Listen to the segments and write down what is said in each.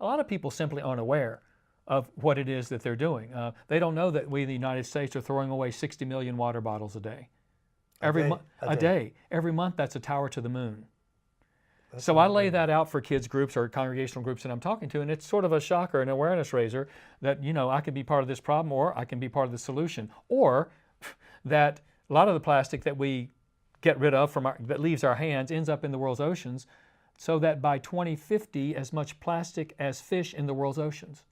A lot of people simply aren't aware of what it is that they're doing. They don't know that we in the United States are throwing away 60 million water bottles a day. A day. Every month, that's a tower to the moon. So I lay that out for kids groups or congregational groups that I'm talking to, and it's sort of a shocker, an awareness raiser that, you know, I can be part of this problem, or I can be part of the solution, or that a lot of the plastic that we get rid of that leaves our hands ends up in the world's oceans, so that by 2050, as much plastic as fish in the world's oceans.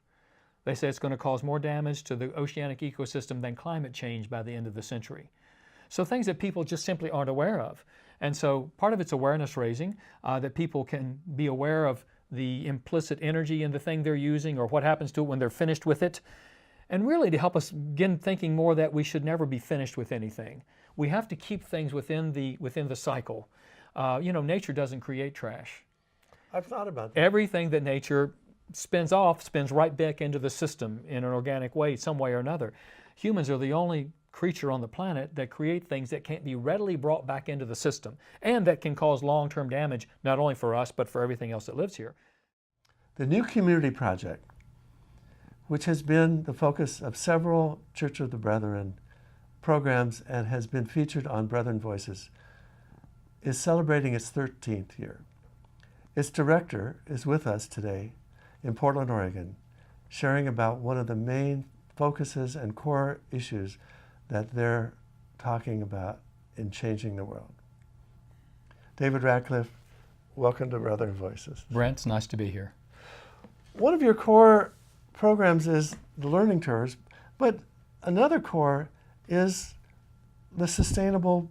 They say it's going to cause more damage to the oceanic ecosystem than climate change by the end of the century. So things that people just simply aren't aware of. And so part of it's awareness raising, that people can be aware of the implicit energy in the thing they're using or what happens to it when they're finished with it. And really to help us begin thinking more that we should never be finished with anything. We have to keep things within the cycle. You know, nature doesn't create trash. I've thought about that. Everything that nature spins right back into the system in an organic way, some way or another. Humans are the only creature on the planet that create things that can't be readily brought back into the system and that can cause long-term damage, not only for us, but for everything else that lives here. The New Community Project, which has been the focus of several Church of the Brethren programs and has been featured on Brethren Voices, is celebrating its 13th year. Its director is with us today in Portland, Oregon, sharing about one of the main focuses and core issues that they're talking about in changing the world. David Radcliff, welcome to Brethren Voices. Brent, it's nice to be here. One of your core programs is the learning tours, but another core is the sustainable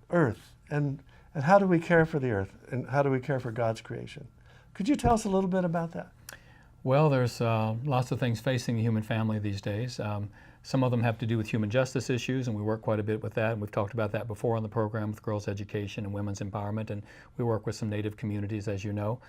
earth and how do we care for the earth and how do we care for God's creation. Could you tell us a little bit about that? Well, there's lots of things facing the human family these days. Some of them have to do with human justice issues, and we work quite a bit with that. And we've talked about that before on the program with girls' education and women's empowerment, and we work with some Native communities, as you know.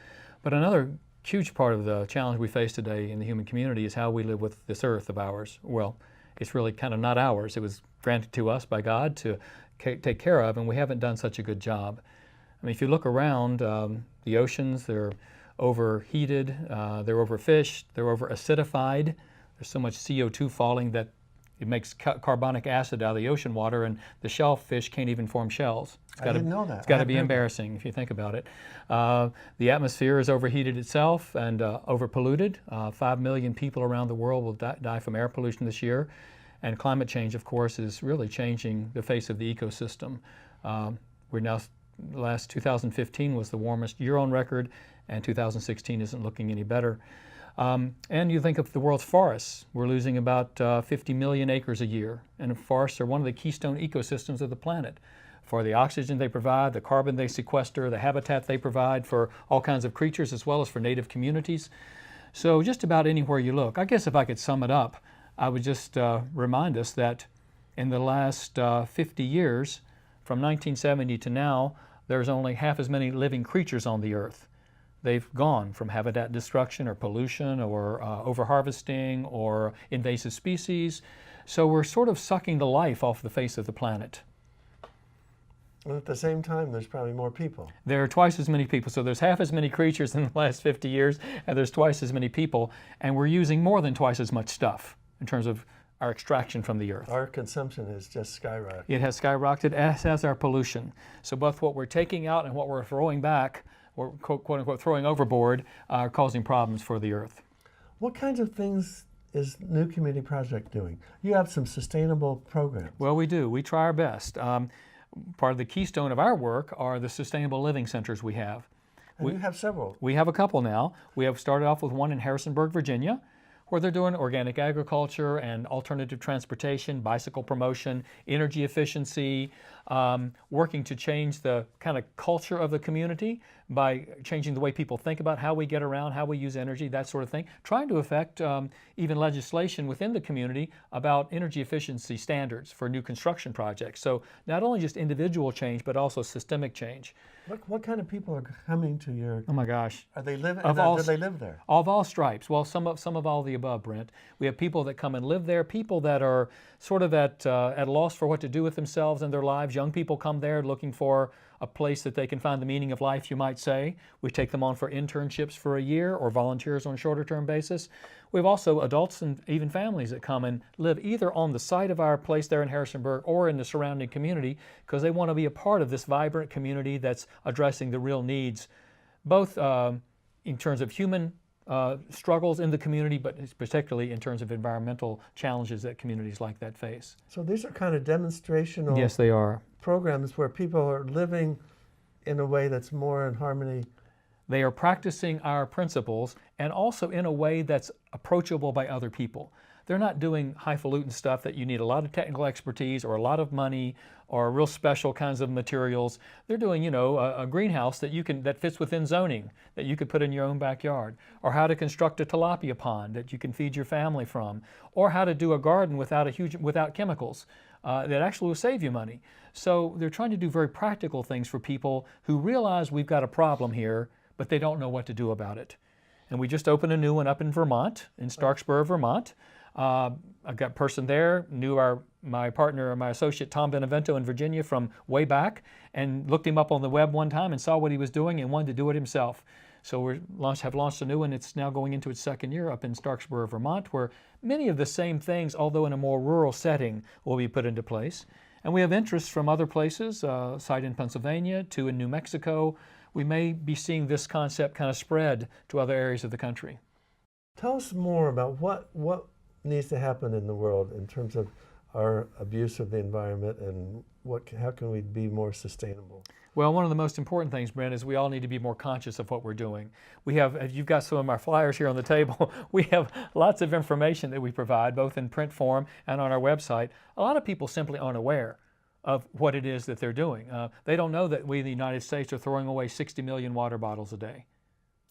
But another huge part of the challenge we face today in the human community is how we live with this earth of ours. Well, it's really kind of not ours. It was granted to us by God to take care of, and we haven't done such a good job. I mean, if you look around, the oceans, they're overheated, they're overfished, they're over-acidified. There's so much CO2 falling that it makes carbonic acid out of the ocean water, and the shellfish can't even form shells. I didn't know that. It's got to be embarrassing if you think about it. The atmosphere is overheated itself and overpolluted. 5 million people around the world will die from air pollution this year. And climate change, of course, is really changing the face of the ecosystem. We're now, last 2015 was the warmest year on record, and 2016 isn't looking any better. And you think of the world's forests. We're losing about 50 million acres a year. And forests are one of the keystone ecosystems of the planet for the oxygen they provide, the carbon they sequester, the habitat they provide for all kinds of creatures as well as for native communities. So just about anywhere you look. I guess if I could sum it up, I would just remind us that in the last 50 years, from 1970 to now, there's only half as many living creatures on the earth. They've gone from habitat destruction or pollution or overharvesting or invasive species. So we're sort of sucking the life off the face of the planet. And at the same time, there's probably more people. There are twice as many people. So there's half as many creatures in the last 50 years, and there's twice as many people. And we're using more than twice as much stuff in terms of our extraction from the earth. Our consumption has just skyrocketed. It has skyrocketed, as has our pollution. So both what we're taking out and what we're throwing back, or quote unquote throwing overboard, are causing problems for the earth. What kinds of things is New Community Project doing? You have some sustainable programs. Well, we do. We try our best. Part of the keystone of our work are the sustainable living centers we have. And you have several. We have a couple now. We have started off with one in Harrisonburg, Virginia, where they're doing organic agriculture and alternative transportation, bicycle promotion, energy efficiency, working to change the kind of culture of the community by changing the way people think about how we get around, how we use energy, that sort of thing, trying to affect even legislation within the community about energy efficiency standards for new construction projects. So not only just individual change, but also systemic change. What kind of people are coming to your... Oh my gosh. Are they living? Do they live there? Of all stripes. Well, some of all the above, Brent. We have people that come and live there, people that are sort of at a loss for what to do with themselves and their lives. Young people come there looking for a place that they can find the meaning of life, you might say. We take them on for internships for a year or volunteers on a shorter term basis. We have also adults and even families that come and live either on the site of our place there in Harrisonburg or in the surrounding community because they want to be a part of this vibrant community that's addressing the real needs, both in terms of human struggles in the community, but particularly in terms of environmental challenges that communities like that face. So these are kind of demonstrational Yes, they are. programs where people are living in a way that's more in harmony. They are practicing our principles and also in a way that's approachable by other people. They're not doing highfalutin stuff that you need a lot of technical expertise or a lot of money or real special kinds of materials. They're doing, a greenhouse that fits within zoning that you could put in your own backyard, or how to construct a tilapia pond that you can feed your family from, or how to do a garden without chemicals that actually will save you money. So they're trying to do very practical things for people who realize we've got a problem here, but they don't know what to do about it. And we just opened a new one up in Vermont, in Starksboro, Vermont. I've got a person there, knew my partner, my associate Tom Benevento in Virginia from way back, and looked him up on the web one time and saw what he was doing and wanted to do it himself. So we have launched a new one. It's now going into its second year up in Starksboro, Vermont, where many of the same things, although in a more rural setting, will be put into place. And we have interest from other places, a site in Pennsylvania, two in New Mexico. We may be seeing this concept kind of spread to other areas of the country. Tell us more about what needs to happen in the world in terms of our abuse of the environment and how can we be more sustainable? Well, one of the most important things, Brent, is we all need to be more conscious of what we're doing. You've got some of our flyers here on the table. We have lots of information that we provide, both in print form and on our website. A lot of people simply aren't aware of what it is that they're doing. They don't know that we in the United States are throwing away 60 million water bottles a day.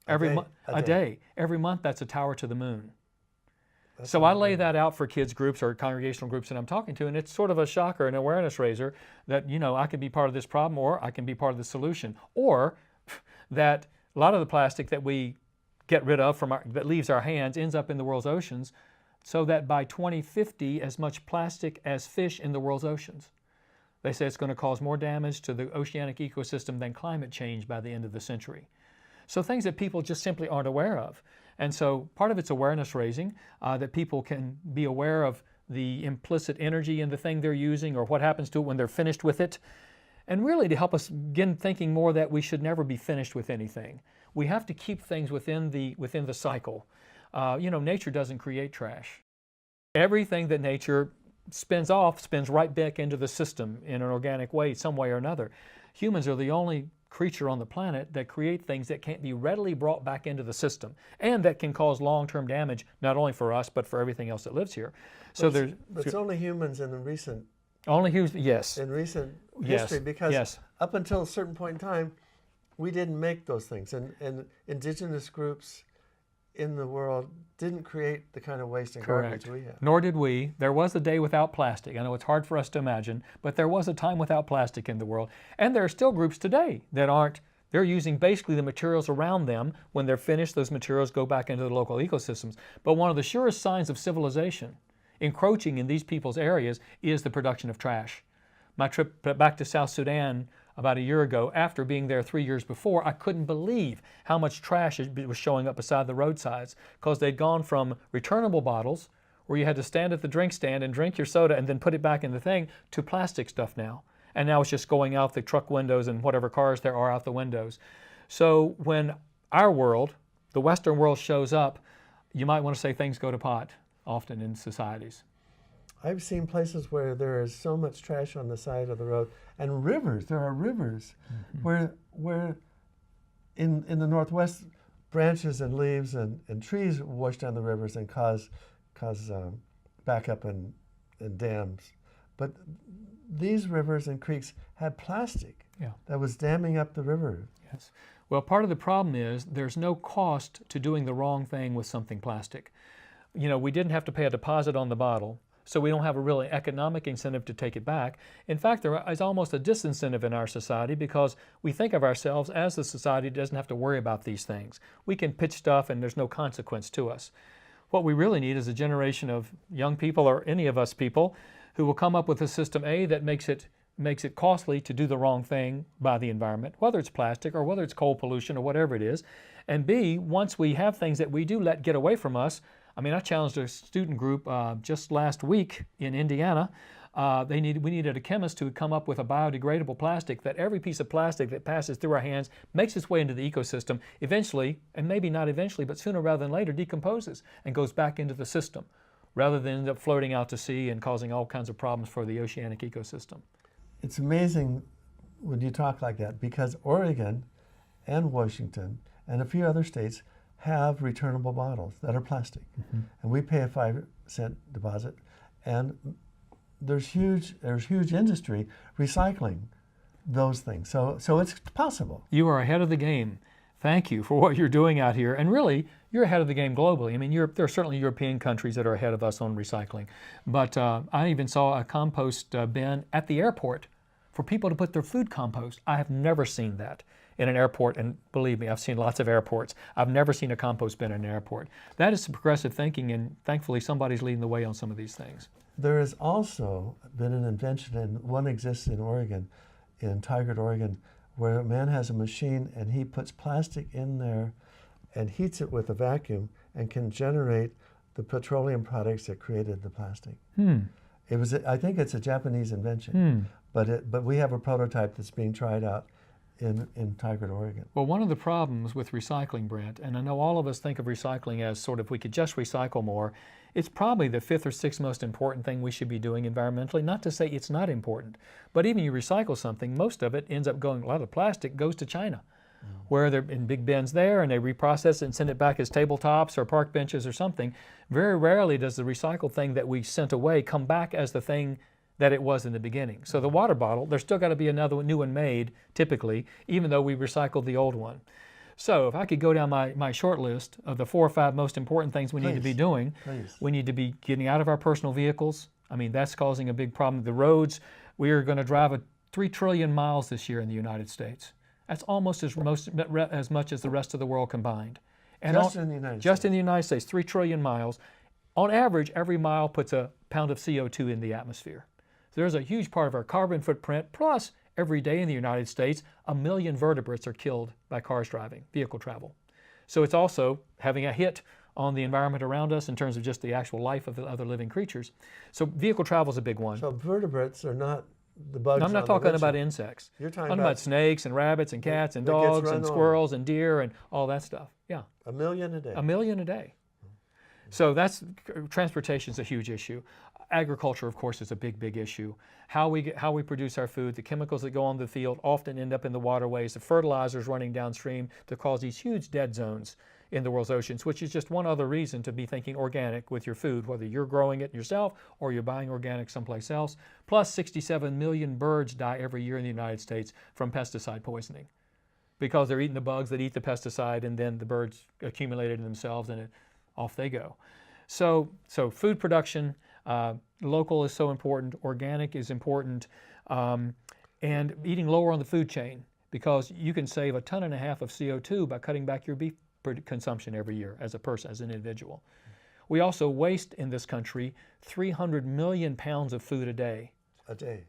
A day. Every month, that's a tower to the moon. So I lay that out for kids groups or congregational groups that I'm talking to, and it's sort of a shocker, an awareness raiser that, I can be part of this problem or I can be part of the solution. Or that a lot of the plastic that we get rid of that leaves our hands ends up in the world's oceans, so that by 2050, as much plastic as fish in the world's oceans. They say it's going to cause more damage to the oceanic ecosystem than climate change by the end of the century. So things that people just simply aren't aware of. And so part of it's awareness raising, that people can be aware of the implicit energy in the thing they're using or what happens to it when they're finished with it. And really to help us begin thinking more that we should never be finished with anything. We have to keep things within the cycle. Nature doesn't create trash. Everything that nature spins right back into the system in an organic way, some way or another. Humans are the only creature on the planet that create things that can't be readily brought back into the system and that can cause long-term damage, not only for us, but for everything else that lives here. But it's only humans in the recent... Only humans, yes. In recent history, because yes. Up until a certain point in time, we didn't make those things. And indigenous groups in the world didn't create the kind of waste and garbage we have. Nor did we. There was a day without plastic. I know it's hard for us to imagine, but there was a time without plastic in the world. And there are still groups today that aren't. They're using basically the materials around them. When they're finished, those materials go back into the local ecosystems. But one of the surest signs of civilization encroaching in these people's areas is the production of trash. My trip back to South Sudan about a year ago, after being there 3 years before, I couldn't believe how much trash was showing up beside the roadsides, because they'd gone from returnable bottles, where you had to stand at the drink stand and drink your soda and then put it back in the thing, to plastic stuff now. And now it's just going out the truck windows and whatever cars there are out the windows. So when our world, the Western world, shows up, you might want to say things go to pot often in societies. I've seen places where there is so much trash on the side of the road, and rivers. There are rivers where in the Northwest, branches and leaves and trees wash down the rivers and cause backup and dams. But these rivers and creeks had plastic that was damming up the river. Yes. Well, part of the problem is there's no cost to doing the wrong thing with something plastic. We didn't have to pay a deposit on the bottle, so we don't have a really economic incentive to take it back. In fact, there is almost a disincentive in our society because we think of ourselves as the society that doesn't have to worry about these things. We can pitch stuff and there's no consequence to us. What we really need is a generation of young people, or any of us people, who will come up with a system, A, that makes it makes it costly to do the wrong thing by the environment, whether it's plastic or whether it's coal pollution or whatever it is. And B, once we have things that we do let get away from us, I mean, I challenged a student group just last week in Indiana. We needed a chemist to come up with a biodegradable plastic that every piece of plastic that passes through our hands makes its way into the ecosystem, eventually, and maybe not eventually, but sooner rather than later, decomposes and goes back into the system, rather than end up floating out to sea and causing all kinds of problems for the oceanic ecosystem. It's amazing when you talk like that, because Oregon and Washington and a few other states have returnable bottles that are plastic. Mm-hmm. And we pay a 5-cent deposit, and there's huge industry recycling those things. So it's possible. You are ahead of the game. Thank you for what you're doing out here. And really, you're ahead of the game globally. I mean, there are certainly European countries that are ahead of us on recycling. But I even saw a compost bin at the airport for people to put their food compost. I have never seen that in an airport, and believe me, I've seen lots of airports. I've never seen a compost bin in an airport. That is some progressive thinking, and thankfully somebody's leading the way on some of these things. There has also been an invention, and one exists in Oregon, in Tigard, Oregon, where a man has a machine and he puts plastic in there and heats it with a vacuum and can generate the petroleum products that created the plastic. I think it's a Japanese invention, but we have a prototype that's being tried out in Tigard, Oregon. Well, one of the problems with recycling, Brent, and I know all of us think of recycling as sort of we could just recycle more, it's probably the 5th or 6th most important thing we should be doing environmentally. Not to say it's not important, but even you recycle something, most of it ends up going, a lot of plastic goes to China, where they're in big bins there and they reprocess it and send it back as tabletops or park benches or something. Very rarely does the recycled thing that we sent away come back as the thing that it was in the beginning. So the water bottle, there's still got to be another new one made, typically, even though we recycled the old one. So if I could go down my short list of the 4 or 5 most important things we need to be doing, we need to be getting out of our personal vehicles. I mean, that's causing a big problem. The roads, we are going to drive 3 trillion miles this year in the United States. That's almost as much as the rest of the world combined. And in the United States. Just in the United States, 3 trillion miles. On average, every mile puts a pound of CO2 in the atmosphere. So there's a huge part of our carbon footprint, plus every day in the United States, 1 million vertebrates are killed by cars driving, vehicle travel. So it's also having a hit on the environment around us in terms of just the actual life of the other living creatures. So vehicle travel is a big one. So vertebrates are not the bugs. I'm not talking about insects. You're talking about snakes and rabbits and cats and dogs and squirrels and deer and all that stuff. Yeah. 1 million a day. 1 million a day. So transportation is a huge issue. Agriculture, of course, is a big, big issue. How we produce our food, the chemicals that go on the field often end up in the waterways, the fertilizers running downstream to cause these huge dead zones in the world's oceans, which is just one other reason to be thinking organic with your food, whether you're growing it yourself or you're buying organic someplace else. Plus 67 million birds die every year in the United States from pesticide poisoning because they're eating the bugs that eat the pesticide, and then the birds accumulate it in themselves and off they go. So food production, local is so important, organic is important, and eating lower on the food chain, because you can save 1.5 tons of CO2 by cutting back your beef consumption every year as a person, as an individual. We also waste in this country 300 million pounds of food a day. A day.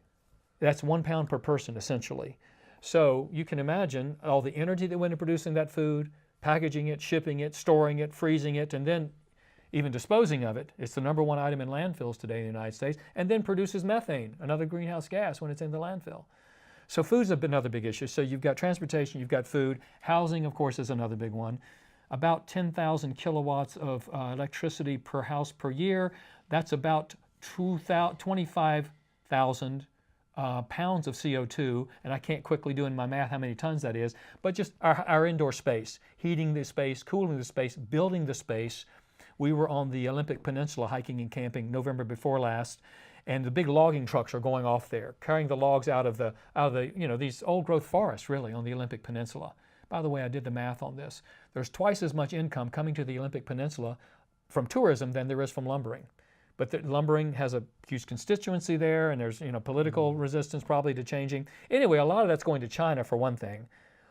That's 1 pound per person, essentially. So you can imagine all the energy that went into producing that food, packaging it, shipping it, storing it, freezing it, and then even disposing of it. It's the #1 item in landfills today in the United States, and then produces methane, another greenhouse gas, when it's in the landfill. So food's another big issue. So you've got transportation, you've got food. Housing, of course, is another big one. About 10,000 kilowatts of electricity per house per year. That's about 25,000 pounds of CO2, and I can't quickly do in my math how many tons that is, but just our indoor space, heating the space, cooling the space, building the space. We were on the Olympic Peninsula hiking and camping November before last, and the big logging trucks are going off there, carrying the logs out of the these old growth forests really on the Olympic Peninsula. By the way, I did the math on this. There's twice as much income coming to the Olympic Peninsula from tourism than there is from lumbering. But the lumbering has a huge constituency there, and there's political resistance probably to changing. Anyway, a lot of that's going to China for one thing,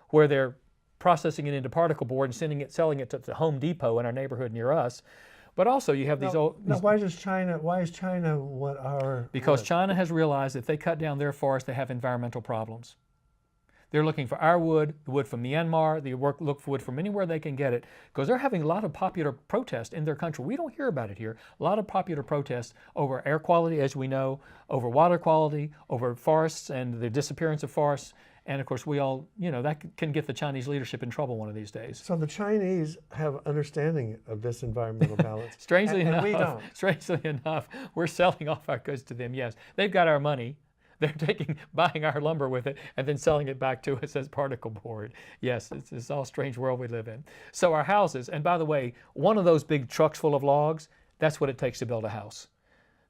where they're processing it into particle board and selling it to Home Depot in our neighborhood near us. But also you have these old... Now, why is China what our... Because what? China has realized that if they cut down their forests, they have environmental problems. They're looking for our wood, the wood from Myanmar, they look for wood from anywhere they can get it, because they're having a lot of popular protest in their country. We don't hear about it here. A lot of popular protests over air quality, as we know, over water quality, over forests and the disappearance of forests. And of course, we all, that can get the Chinese leadership in trouble one of these days. So the Chinese have understanding of this environmental balance. Strangely enough, we don't. Strangely enough, we're selling off our goods to them, yes. They've got our money. They're buying our lumber with it and then selling it back to us as particle board. Yes, it's all strange world we live in. So our houses, and by the way, one of those big trucks full of logs, that's what it takes to build a house.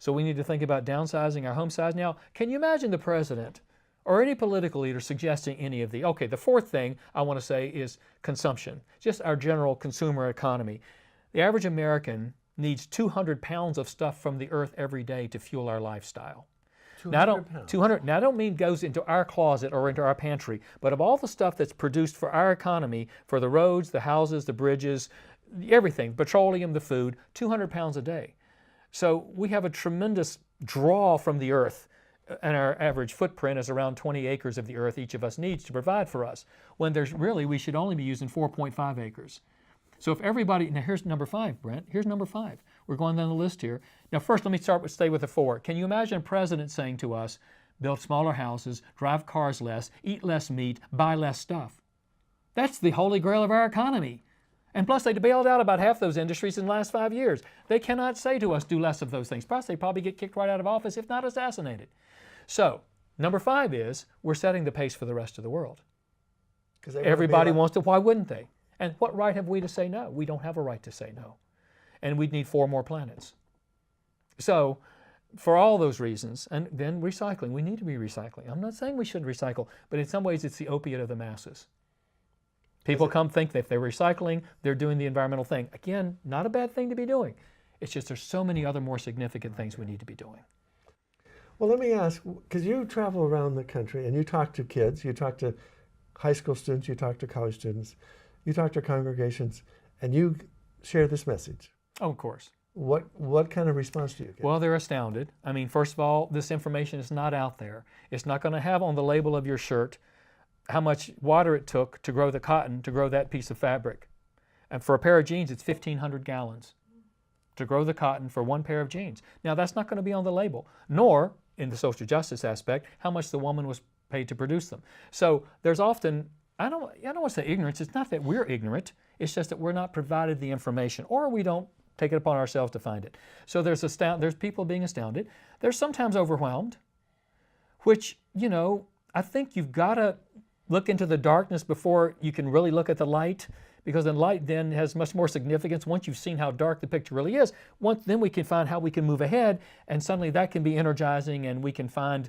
So we need to think about downsizing our home size. Now, can you imagine the president or any political leader suggesting any of the... Okay, the fourth thing I want to say is consumption, just our general consumer economy. The average American needs 200 pounds of stuff from the earth every day to fuel our lifestyle. 200 pounds. 200. Now, I don't mean goes into our closet or into our pantry, but of all the stuff that's produced for our economy, for the roads, the houses, the bridges, everything, petroleum, the food, 200 pounds a day. So we have a tremendous draw from the earth, and our average footprint is around 20 acres of the earth each of us needs to provide for us, when there's really, we should only be using 4.5 acres. So if everybody, now here's number 5, Brent, here's number 5. We're going down the list here. Now first let me stay with the 4. Can you imagine a president saying to us, build smaller houses, drive cars less, eat less meat, buy less stuff? That's the holy grail of our economy. And plus they bailed out about half those industries in the last 5 years. They cannot say to us, do less of those things. Plus they probably get kicked right out of office, if not assassinated. So number 5 is, we're setting the pace for the rest of the world. Everybody wants to, why wouldn't they? And what right have we to say no? We don't have a right to say no. And we'd need 4 more planets. So for all those reasons, and then recycling, we need to be recycling. I'm not saying we shouldn't recycle, but in some ways it's the opiate of the masses. People come think that if they're recycling, they're doing the environmental thing. Again, not a bad thing to be doing. It's just there's so many other more significant things we need to be doing. Well, let me ask, because you travel around the country and you talk to kids, you talk to high school students, you talk to college students, you talk to congregations, and you share this message. Oh, of course. What kind of response do you get? Well, they're astounded. I mean, first of all, this information is not out there. It's not going to have on the label of your shirt how much water it took to grow the cotton, to grow that piece of fabric. And for a pair of jeans, it's 1,500 gallons to grow the cotton for one pair of jeans. Now, that's not going to be on the label, nor, in the social justice aspect, how much the woman was paid to produce them. So there's often, I don't want to say ignorance. It's not that we're ignorant. It's just that we're not provided the information, or we don't take it upon ourselves to find it. So there's people being astounded. They're sometimes overwhelmed, which, I think you've got to look into the darkness before you can really look at the light, because the light then has much more significance once you've seen how dark the picture really is. Then we can find how we can move ahead, and suddenly that can be energizing, and we can find,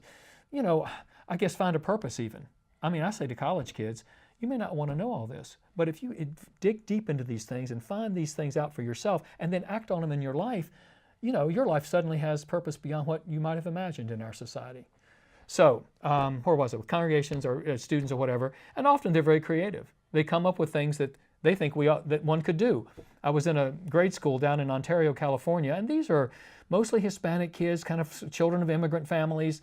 find a purpose even. I mean, I say to college kids, you may not want to know all this, but if you dig deep into these things and find these things out for yourself and then act on them in your life, your life suddenly has purpose beyond what you might have imagined in our society. So, where was it? With congregations or students or whatever, and often they're very creative. They come up with things that they think that one could do. I was in a grade school down in Ontario, California, and these are mostly Hispanic kids, kind of children of immigrant families.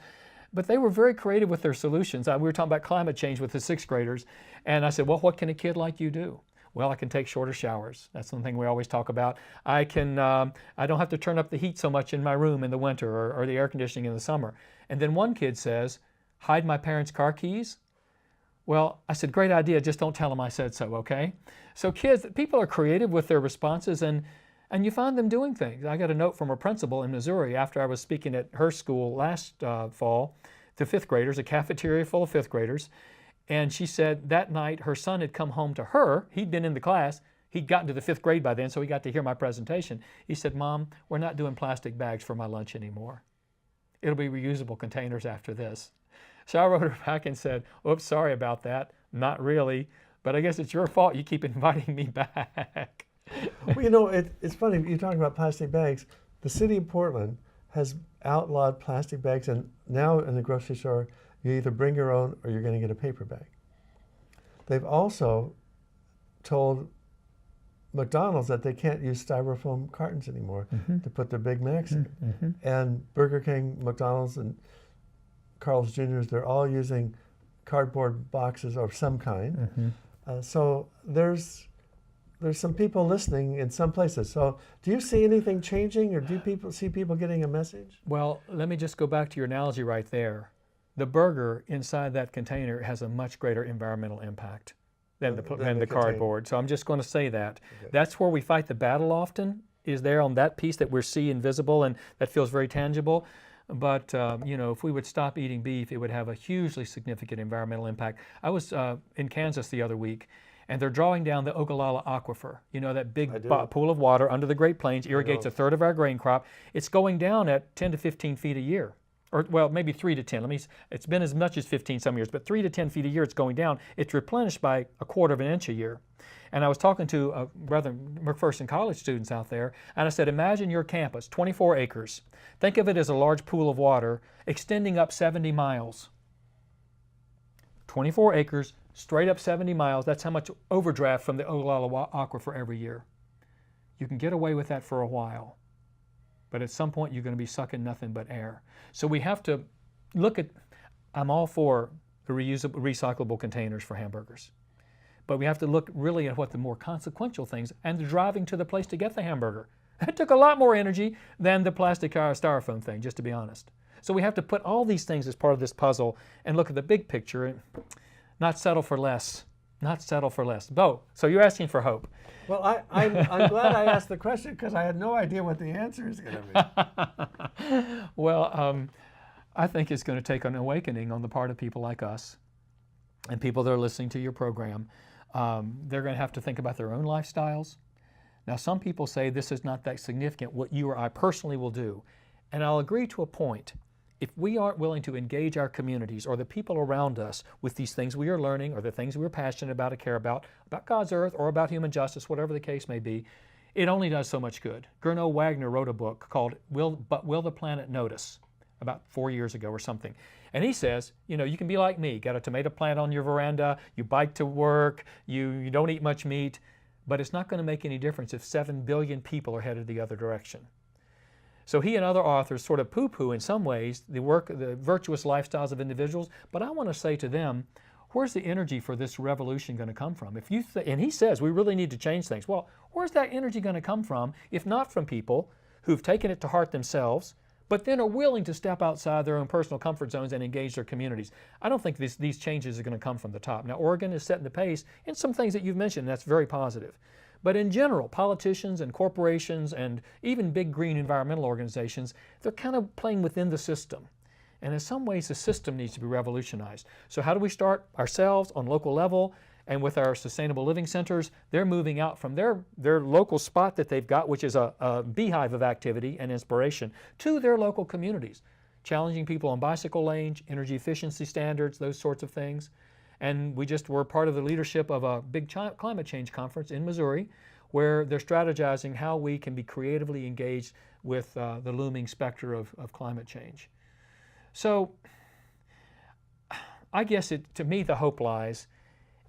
But they were very creative with their solutions. We were talking about climate change with the 6th graders, and I said, well, what can a kid like you do? Well, I can take shorter showers. That's something we always talk about. I don't have to turn up the heat so much in my room in the winter or the air conditioning in the summer. And then one kid says, hide my parents' car keys? Well, I said, great idea, just don't tell them I said so, okay? So people are creative with their responses, and you find them doing things. I got a note from a principal in Missouri after I was speaking at her school last fall to 5th graders, a cafeteria full of 5th graders. And she said that night her son had come home to her. He'd been in the class. He'd gotten to the 5th grade by then, so he got to hear my presentation. He said, Mom, we're not doing plastic bags for my lunch anymore. It'll be reusable containers after this. So I wrote her back and said, oops, sorry about that. Not really, but I guess it's your fault you keep inviting me back. Well, it's funny, you're talking about plastic bags. The city of Portland has outlawed plastic bags, and now in the grocery store, you either bring your own or you're going to get a paper bag. They've also told McDonald's that they can't use styrofoam cartons anymore to put their Big Macs in. And Burger King, McDonald's, and Carl's Jr.'s, they're all using cardboard boxes of some kind. So there's some people listening in some places. So do you see anything changing, or do people see people getting a message? Well, let me just go back to your analogy right there. The burger inside that container has a much greater environmental impact than the cardboard. So I'm just going to say that. Okay. That's where we fight the battle often, is there on that piece that we're seeing visible and that feels very tangible. But, you know, if we would stop eating beef, it would have a hugely significant environmental impact. I was in Kansas the other week, and they're drawing down the Ogallala Aquifer. You know, that big pool of water under the Great Plains, irrigates a third of our grain crop. It's going down at 10 to 15 feet a year. Or, well, maybe 3 to 10. It's been as much as 15 some years, but 3 to 10 feet a year it's going down. It's replenished by 1/4 of an inch a year. And I was talking to McPherson College students out there, and I said, imagine your campus, 24 acres. Think of it as a large pool of water extending up 70 miles. 24 acres, straight up 70 miles. That's how much overdraft from the Ogallala Aquifer every year. You can get away with that for a while, but at some point you're going to be sucking nothing but air. So we have to look at, I'm all for the reusable, recyclable containers for hamburgers, but we have to look really at what the more consequential things, and the driving to the place to get the hamburger. That took a lot more energy than the plastic styrofoam thing, just to be honest. So we have to put all these things as part of this puzzle and look at the big picture and not settle for less. Not settle for less. Bo, so you're asking for hope. Well, I'm glad I asked the question, because I had no idea what the answer is going to be. Well, I think it's going to take an awakening on the part of people like us and people that are listening to your program. They're going to have to think about their own lifestyles. Now, some people say this is not that significant, what you or I personally will do. And I'll agree to a point. If we aren't willing to engage our communities or the people around us with these things we are learning, or the things we're passionate about or care about God's earth or about human justice, whatever the case may be, it only does so much good. Gernot Wagner wrote a book called Will the Planet Notice? About 4 years ago or something. And he says, you know, you can be like me, got a tomato plant on your veranda, you bike to work, you don't eat much meat, but it's not going to make any difference if 7 billion people are headed the other direction. So he and other authors sort of poo-poo in some ways the virtuous lifestyles of individuals, but I want to say to them, where's the energy for this revolution going to come from? If you and he says we really need to change things. Well, where's that energy going to come from if not from people who've taken it to heart themselves, but then are willing to step outside their own personal comfort zones and engage their communities? I don't think these changes are going to come from the top. Now, Oregon is setting the pace in some things that you've mentioned, and that's very positive. But in general, politicians and corporations and even big green environmental organizations, they're kind of playing within the system. And in some ways, the system needs to be revolutionized. So how do we start ourselves on local level? And with our sustainable living centers, they're moving out from their local spot that they've got, which is a beehive of activity and inspiration, to their local communities, challenging people on bicycle lanes, energy efficiency standards, those sorts of things. And we just were part of the leadership of a big climate change conference in Missouri, where they're strategizing how we can be creatively engaged with the looming specter of climate change. So I guess to me, the hope lies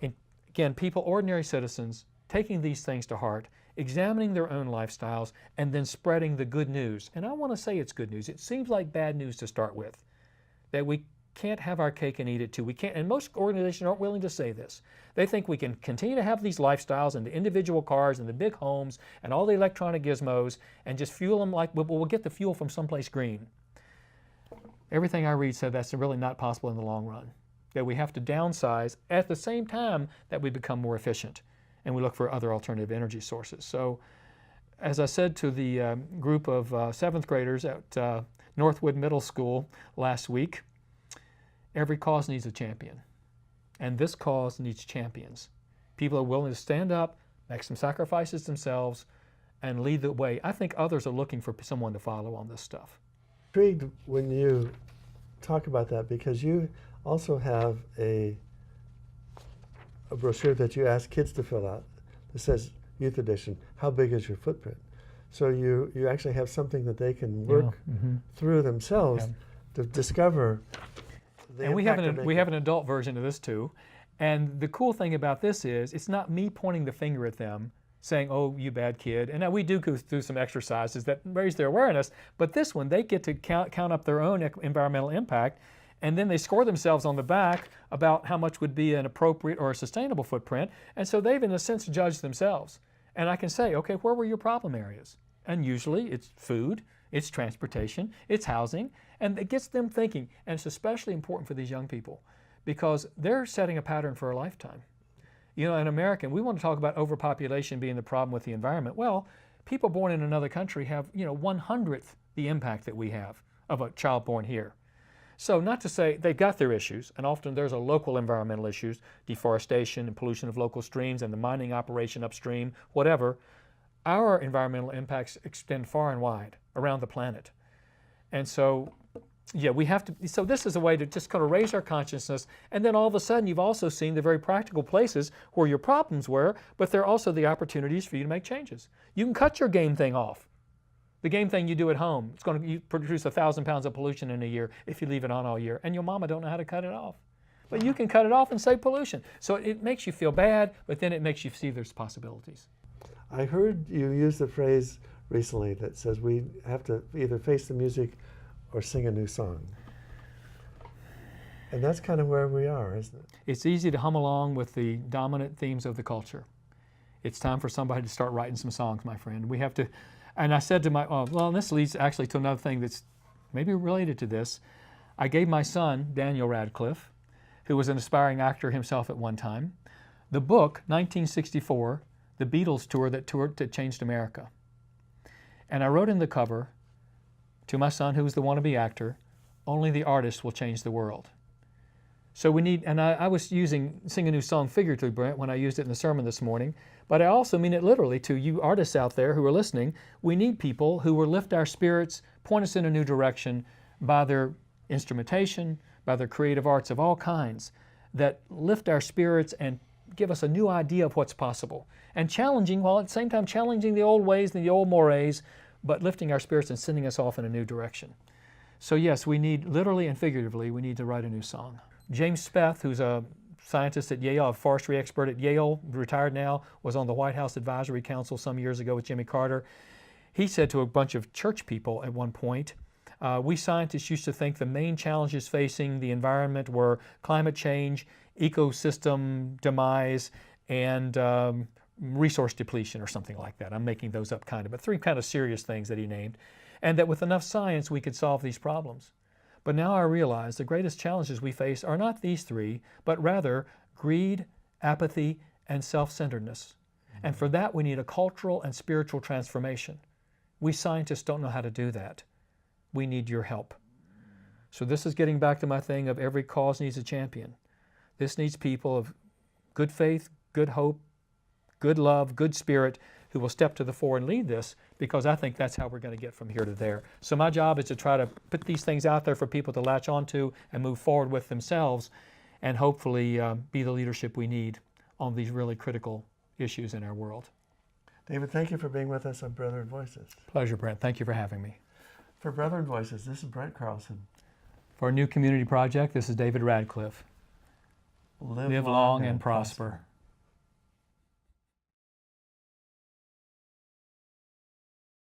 in, again, people, ordinary citizens, taking these things to heart, examining their own lifestyles, and then spreading the good news. And I want to say it's good news. It seems like bad news to start with, that we can't have our cake and eat it too. We can't, and most organizations aren't willing to say this. They think we can continue to have these lifestyles and the individual cars and the big homes and all the electronic gizmos and just fuel them like we'll get the fuel from someplace green. Everything I read said that's really not possible in the long run. That we have to downsize at the same time that we become more efficient and we look for other alternative energy sources. So, as I said to the group of 7th graders at Northwood Middle School last week, every cause needs a champion, and this cause needs champions. People are willing to stand up, make some sacrifices themselves, and lead the way. I think others are looking for someone to follow on this stuff. Intrigued when you talk about that, because you also have a brochure that you ask kids to fill out that says, Youth Edition, how big is your footprint? So you actually have something that they can work through themselves to discover. And we have an adult version of this too. And the cool thing about this is it's not me pointing the finger at them saying, oh, you bad kid. And now we do go through some exercises that raise their awareness, but this one, they get to count up their own environmental impact, and then they score themselves on the back about how much would be an appropriate or a sustainable footprint. And so they've, in a sense, judged themselves. And I can say, okay, where were your problem areas? And usually it's food, it's transportation, it's housing, and it gets them thinking. And it's especially important for these young people because they're setting a pattern for a lifetime. You know, in America, we want to talk about overpopulation being the problem with the environment. Well, people born in another country have, 1/100th the impact that we have of a child born here. So not to say they've got their issues, and often there's a local environmental issues, deforestation and pollution of local streams and the mining operation upstream, whatever. Our environmental impacts extend far and wide around the planet. And so, yeah, we have to, so this is a way to just kind of raise our consciousness, and then all of a sudden you've also seen the very practical places where your problems were, but there are also the opportunities for you to make changes. You can cut your game thing off. The game thing you do at home, it's going to produce 1,000 pounds of pollution in a year if you leave it on all year, and your mama don't know how to cut it off. But you can cut it off and save pollution. So it makes you feel bad, but then it makes you see there's possibilities. I heard you use the phrase recently that says we have to either face the music or sing a new song. And that's kind of where we are, isn't it? It's easy to hum along with the dominant themes of the culture. It's time for somebody to start writing some songs, my friend. We have to. And I said to well, this leads actually to another thing that's maybe related to this. I gave my son, Daniel Radcliff, who was an aspiring actor himself at one time, the book, 1964, The Beatles Tour that changed America. And I wrote in the cover to my son, who was the wannabe actor, only the artist will change the world. So we need, and I was using Sing a New Song figuratively, Brent, when I used it in the sermon this morning, but I also mean it literally to you artists out there who are listening. We need people who will lift our spirits, point us in a new direction by their instrumentation, by their creative arts of all kinds, that lift our spirits and give us a new idea of what's possible. And challenging, while at the same time challenging the old ways and the old mores, but lifting our spirits and sending us off in a new direction. So yes, we need, literally and figuratively, we need to write a new song. James Speth, who's a scientist at Yale, a forestry expert at Yale, retired now, was on the White House Advisory Council some years ago with Jimmy Carter. He said to a bunch of church people at one point, we scientists used to think the main challenges facing the environment were climate change, ecosystem demise, and resource depletion or something like that. I'm making those up kind of, but three kind of serious things that he named. And that with enough science we could solve these problems. But now I realize the greatest challenges we face are not these three, but rather greed, apathy, and self-centeredness. And for that we need a cultural and spiritual transformation. We scientists don't know how to do that. We need your help. So this is getting back to my thing of every cause needs a champion. This needs people of good faith, good hope, good love, good spirit, who will step to the fore and lead this, because I think that's how we're going to get from here to there. So my job is to try to put these things out there for people to latch onto and move forward with themselves, and hopefully be the leadership we need on these really critical issues in our world. David, thank you for being with us on Brethren Voices. Pleasure, Brent. Thank you for having me. For Brethren Voices, this is Brent Carlson. For our new community project, this is David Radcliff. Live long and prosper.